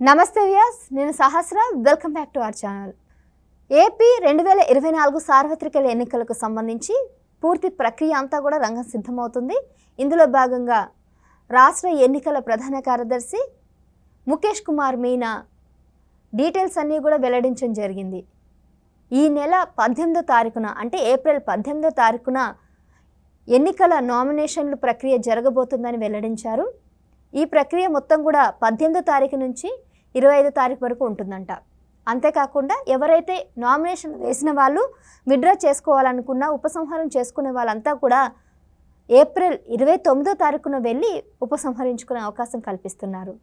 నమస్తే వ్యాస్, నేను Sahasra. Welcome back to our channel. AP 2024 సార్వత్రిక ఎన్నికలకు సంబంధించి పూర్తి ప్రక్రియ అంతా కూడా రంగం సిద్ధమవుతుంది. ఇందులో భాగంగా రాష్ట్ర ఎన్నికల ప్రధాన కార్యదర్శి ముఖేష్ కుమార్ మీనా డీటెయిల్స్ అన్నీ కూడా వెల్లడించడం జరిగింది. ఈ నెల 18వ తారీఖున అంటే ఏప్రిల్ 18వ తారీఖున ఎన్నికల నామినేషన్లు ప్రక్రియ జరగబోతుందని వెల్లడించారు. ఈ ప్రక్రియ మొత్తం కూడా 18వ తారీఖు నుంచి 25వ తారీఖు వరకు ఉంటుందంట. అంతేకాకుండా ఎవరైతే నామినేషన్ వేసిన వాళ్ళు విత్డ్రా చేసుకోవాలనుకున్న, ఉపసంహారం చేసుకునే వాళ్ళంతా కూడా ఏప్రిల్ 29వ తారీఖున వెళ్ళి ఉపసంహరించుకునే అవకాశం కల్పిస్తున్నారు.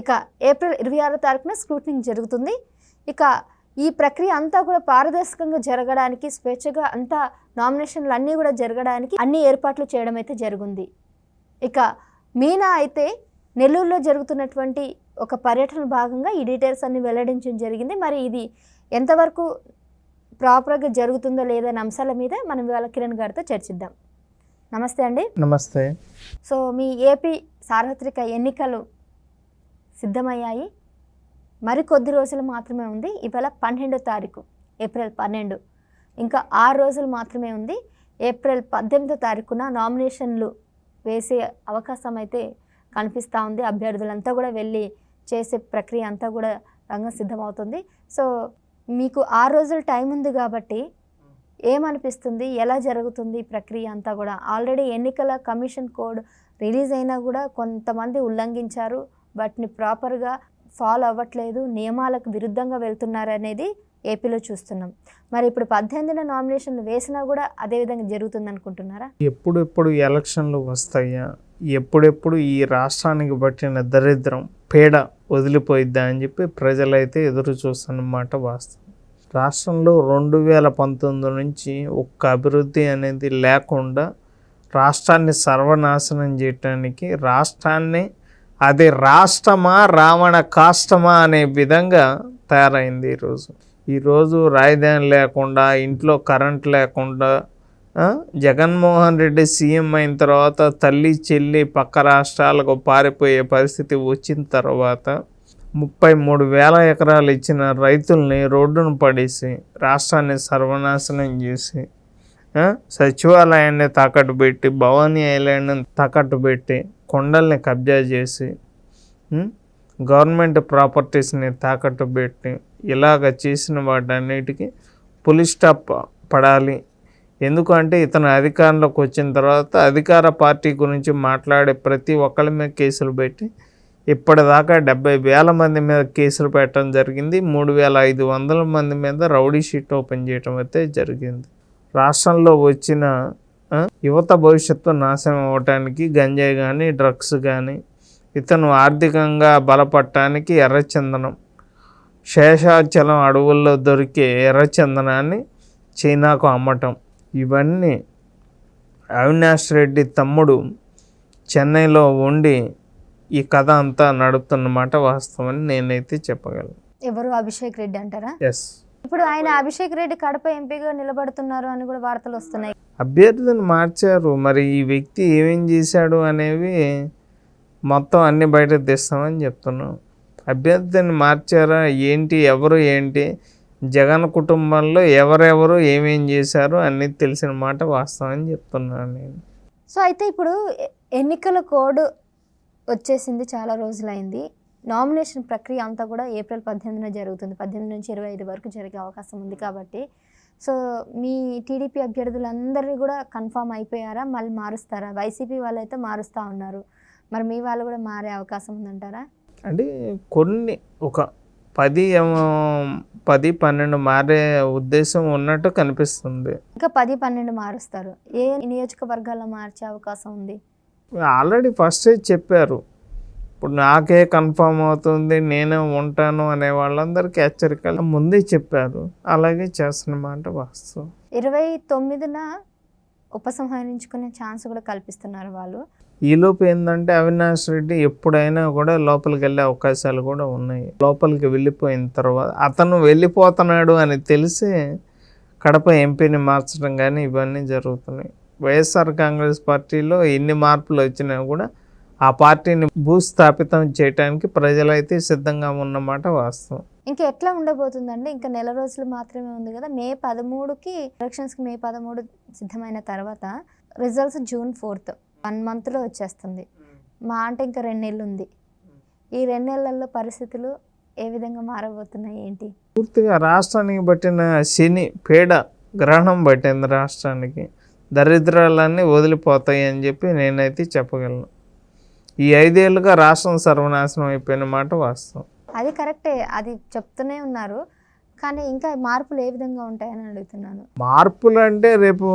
ఇక ఏప్రిల్ 26వ తారీఖున స్క్రూటినింగ్ జరుగుతుంది. ఇక ఈ ప్రక్రియ అంతా కూడా పారదర్శకంగా జరగడానికి, స్వేచ్ఛగా అంతా నామినేషన్లు అన్నీ కూడా జరగడానికి అన్ని ఏర్పాట్లు చేయడం అయితే జరిగింది. ఇక మీనా అయితే నెల్లూరులో జరుగుతున్నటువంటి ఒక పర్యటన భాగంగా ఈ డీటెయిల్స్ అన్ని వెల్లడించడం జరిగింది. మరి ఇది ఎంతవరకు ప్రాపర్గా జరుగుతుందో లేదనే అంశాల మీద మనం ఇవాళ కిరణ్ గారితో చర్చిద్దాం. నమస్తే అండి. నమస్తే. సో మీ ఏపీ సార్వత్రిక ఎన్నికలు సిద్ధమయ్యాయి. మరి కొద్ది రోజులు మాత్రమే ఉంది. ఇవాళ 12వ తారీఖు, ఏప్రిల్ 12. ఇంకా 6 రోజులు మాత్రమే ఉంది. ఏప్రిల్ 18వ తారీఖున నామినేషన్లు వేసే అవకాశం అయితే కనిపిస్తూ ఉంది. అభ్యర్థులంతా కూడా వెళ్ళి చేసే ప్రక్రియ అంతా కూడా రంగం సిద్ధమవుతుంది. సో మీకు 6 రోజులు టైం ఉంది కాబట్టి ఏమనిపిస్తుంది, ఎలా జరుగుతుంది ఈ ప్రక్రియ అంతా కూడా? ఆల్రెడీ ఎన్నికల కమిషన్ కోడ్ రిలీజ్ అయినా కూడా కొంతమంది ఉల్లంఘించారు, వాటిని ప్రాపర్గా ఫాలో అవ్వట్లేదు, నియమాలకు విరుద్ధంగా వెళ్తున్నారు అనేది ఏపీలో చూస్తున్నాం. మరి ఇప్పుడు 18న నామినేషన్లు వేసినా కూడా అదే విధంగా జరుగుతుంది అనుకుంటున్నారా? ఎప్పుడెప్పుడు ఎలక్షన్లు వస్తాయా, ఎప్పుడెప్పుడు ఈ రాష్ట్రానికి పట్టిన దరిద్రం పీడ వదిలిపోయిద్దా అని చెప్పి ప్రజలైతే ఎదురు చూస్తున్నమాట వాస్తవం. రాష్ట్రంలో 2019 నుంచి ఒక్క అభివృద్ధి అనేది లేకుండా రాష్ట్రాన్ని సర్వనాశనం చేయటానికి, రాష్ట్రాన్ని అది రాష్ట్రమా రావణ కాష్టమా అనే విధంగా తయారైంది. ఈరోజు రాజధాని లేకుండా, ఇంట్లో కరెంట్ లేకుండా, జగన్మోహన్ రెడ్డి సీఎం అయిన తర్వాత తల్లి చెల్లి పక్క రాష్ట్రాలకు పారిపోయే పరిస్థితి వచ్చిన తర్వాత 33,000 ఎకరాలు ఇచ్చిన రైతుల్ని రోడ్డును పడేసి రాష్ట్రాన్ని సర్వనాశనం చేసి, సచివాలయాన్ని తాకట్టు పెట్టి, భవానీ ఐలాండ్ని తాకట్టు పెట్టి, కొండల్ని కబ్జా చేసి, గవర్నమెంట్ ప్రాపర్టీస్ని తాకట్టు పెట్టి, ఇలాగ చేసిన వాటన్నిటికీ పులి స్టాప్ పడాలి. ఎందుకంటే ఇతను అధికారంలోకి వచ్చిన తర్వాత అధికార పార్టీ గురించి మాట్లాడే ప్రతి ఒక్కరి మీద కేసులు పెట్టి ఇప్పటిదాకా 70,000 మంది మీద కేసులు పెట్టడం జరిగింది. 3,500 మంది మీద రౌడీ షీట్ ఓపెన్ చేయడం అయితే జరిగింది. రాష్ట్రంలో వచ్చిన యువత భవిష్యత్తు నాశనం అవ్వటానికి గంజాయి కానీ, డ్రగ్స్ కానీ, ఇతను ఆర్థికంగా బలపడటానికి ఎర్రచందనం, శేషాచలం అడవుల్లో దొరికే ఎర్రచందనాన్ని చైనాకు అమ్మటం, ఇవన్నీ అవినాష్ రెడ్డి తమ్ముడు చెన్నైలో ఉండి ఈ కథ అంతా నడుపుతున్నమాట వాస్తవని నేనైతే చెప్పగలను. ఎవరు? అభిషేక్ రెడ్డి అంటారా? ఎస్. ఇప్పుడు ఆయన అభిషేక్ రెడ్డి కడప ఎంపీగా నిలబడుతున్నారు అని కూడా వార్తలు వస్తున్నాయి. అభ్యర్థిని మార్చారు. మరి ఈ వ్యక్తి ఏమేం చేశాడు అనేవి మొత్తం అన్ని బయట తెస్తామని చెప్తున్నాం. అభ్యర్థిని మార్చారా ఏంటి, ఎవరు ఏంటి, జగన్ కుటుంబంలో ఎవరెవరు ఏమేం చేశారు అన్నీ తెలిసిన మాట వాస్తవం అని చెప్తున్నాను నేను. సో అయితే ఇప్పుడు ఎన్నికల కోడ్ వచ్చేసింది, చాలా రోజులైంది. నామినేషన్ ప్రక్రియ అంతా కూడా ఏప్రిల్ 18న జరుగుతుంది. 18 నుంచి 25 వరకు జరిగే అవకాశం ఉంది కాబట్టి సో మీ టీడీపీ అభ్యర్థులందరినీ కూడా కన్ఫామ్ అయిపోయారా? మళ్ళీ మారుస్తారా? వైసీపీ వాళ్ళు అయితే మారుస్తూ ఉన్నారు, మరి మీ వాళ్ళు కూడా మారే అవకాశం ఉందంటారా? అంటే కొన్ని ఒక 10-12 మారే ఉద్దేశం ఉన్నట్టు కనిపిస్తుంది. ఇంకా 10-12 మారుస్తారు. ఏ నియోజకవర్గాల్లో మార్చే అవకాశం ఉంది? ఆల్రెడీ ఫస్టే చెప్పారు. ఇప్పుడు నాకే కన్ఫామ్ అవుతుంది, నేనే ఉంటాను అనే వాళ్ళందరికీ హెచ్చరికలు ముందే చెప్పారు. అలాగే చేస్తున్నమాట వాస్తవం. 29న ఉపసంహరించుకునే ఛాన్స్ కూడా కల్పిస్తున్నారు వాళ్ళు. ఈలోపు ఏంటంటే అవినాష్ రెడ్డి ఎప్పుడైనా కూడా లోపలికి వెళ్ళే అవకాశాలు కూడా ఉన్నాయి. లోపలికి వెళ్ళిపోయిన తర్వాత అతను వెళ్ళిపోతున్నాడు అని తెలిసి కడప ఎంపీని మార్చడం కానీ ఇవన్నీ జరుగుతున్నాయి. వైఎస్ఆర్ కాంగ్రెస్ పార్టీలో ఎన్ని మార్పులు వచ్చినా కూడా ఆ పార్టీని భూస్థాపితం చేయడానికి ప్రజలైతే సిద్ధంగా ఉన్నమాట వాస్తవం. ఇంకా ఎట్లా ఉండబోతుందండి? ఇంకా నెల రోజులు మాత్రమే ఉంది కదా. మే 13కి ఎలక్షన్స్కి మే 13 సిద్ధమైన తర్వాత రిజల్ట్స్ జూన్ 4th 1 monthలో వచ్చేస్తుంది. మా అంటే ఇంకా 2 నెలలు ఉంది. ఈ 2 నెలల్లో పరిస్థితులు ఏ విధంగా మారబోతున్నాయి ఏంటి? పూర్తిగా రాష్ట్రానికి పట్టిన శని పీడ గ్రహణం పట్టింది రాష్ట్రానికి. దరిద్రాలన్నీ వదిలిపోతాయి అని చెప్పి నేనైతే చెప్పగలను. ఈ 5 ఏళ్ళుగా రాష్ట్రం సర్వనాశనం అయిపోయిన మాట వాస్తవం. అది కరెక్టే, అది చెప్తూనే ఉన్నారు. కానీ ఇంకా మార్పులు ఏ విధంగా ఉంటాయని అడుగుతున్నాను. మార్పులు అంటే రేపు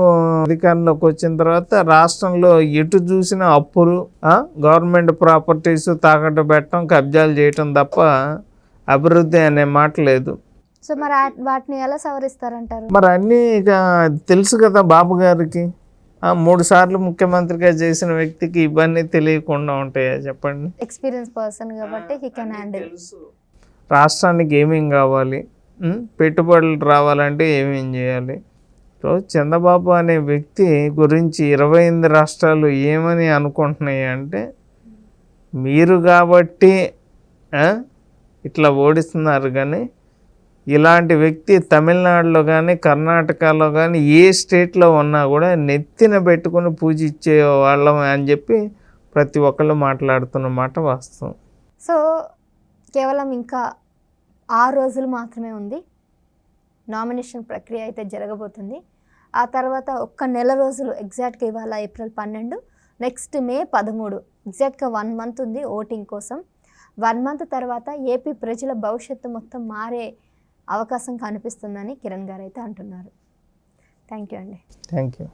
అధికారంలోకి వచ్చిన తర్వాత రాష్ట్రంలో ఎటు చూసిన అప్పులు, గవర్నమెంట్ ప్రాపర్టీస్ తాకట్టు పెట్టడం, కబ్జాలు చేయటం తప్ప అభివృద్ధి అనే మాట లేదు. సో మరి వాటిని ఎలా సవరిస్తారంటారు? మరి అన్నీ ఇక తెలుసు కదా బాబు గారికి. 3 సార్లు ముఖ్యమంత్రిగా చేసిన వ్యక్తికి ఇవన్నీ తెలియకుండా ఉంటాయా చెప్పండి? ఎక్స్పీరియన్స్ పర్సన్ కాబట్టి హీ కెన్ హ్యాండిల్. రాష్ట్రానికి ఏమేం కావాలి, పెట్టుబడులు రావాలంటే ఏమేం చేయాలి. సో చంద్రబాబు అనే వ్యక్తి గురించి 28 రాష్ట్రాలు ఏమని అనుకుంటున్నాయి అంటే, మీరు కాబట్టి ఇట్లా ఓడిస్తున్నారు, కానీ ఇలాంటి వ్యక్తి తమిళనాడులో కానీ కర్ణాటకలో కానీ ఏ స్టేట్లో ఉన్నా కూడా నెత్తిన పెట్టుకుని పూజించే వాళ్ళం అని చెప్పి ప్రతి ఒక్కళ్ళు మాట్లాడుతున్న మాట వాస్తవం. సో కేవలం ఇంకా 6 రోజులు మాత్రమే ఉంది. నామినేషన్ ప్రక్రియ అయితే జరగబోతుంది. ఆ తర్వాత ఒక్క నెల రోజులు, ఎగ్జాక్ట్గా ఇవాళ ఏప్రిల్ 12, నెక్స్ట్ మే 13, ఎగ్జాక్ట్గా 1 month ఉంది ఓటింగ్ కోసం. 1 month తర్వాత ఏపీ ప్రజల భవిష్యత్తు మొత్తం మారే అవకాశం కనిపిస్తుందని కిరణ్ గారు అయితే అంటున్నారు. థ్యాంక్ యూ అండి. Thank you.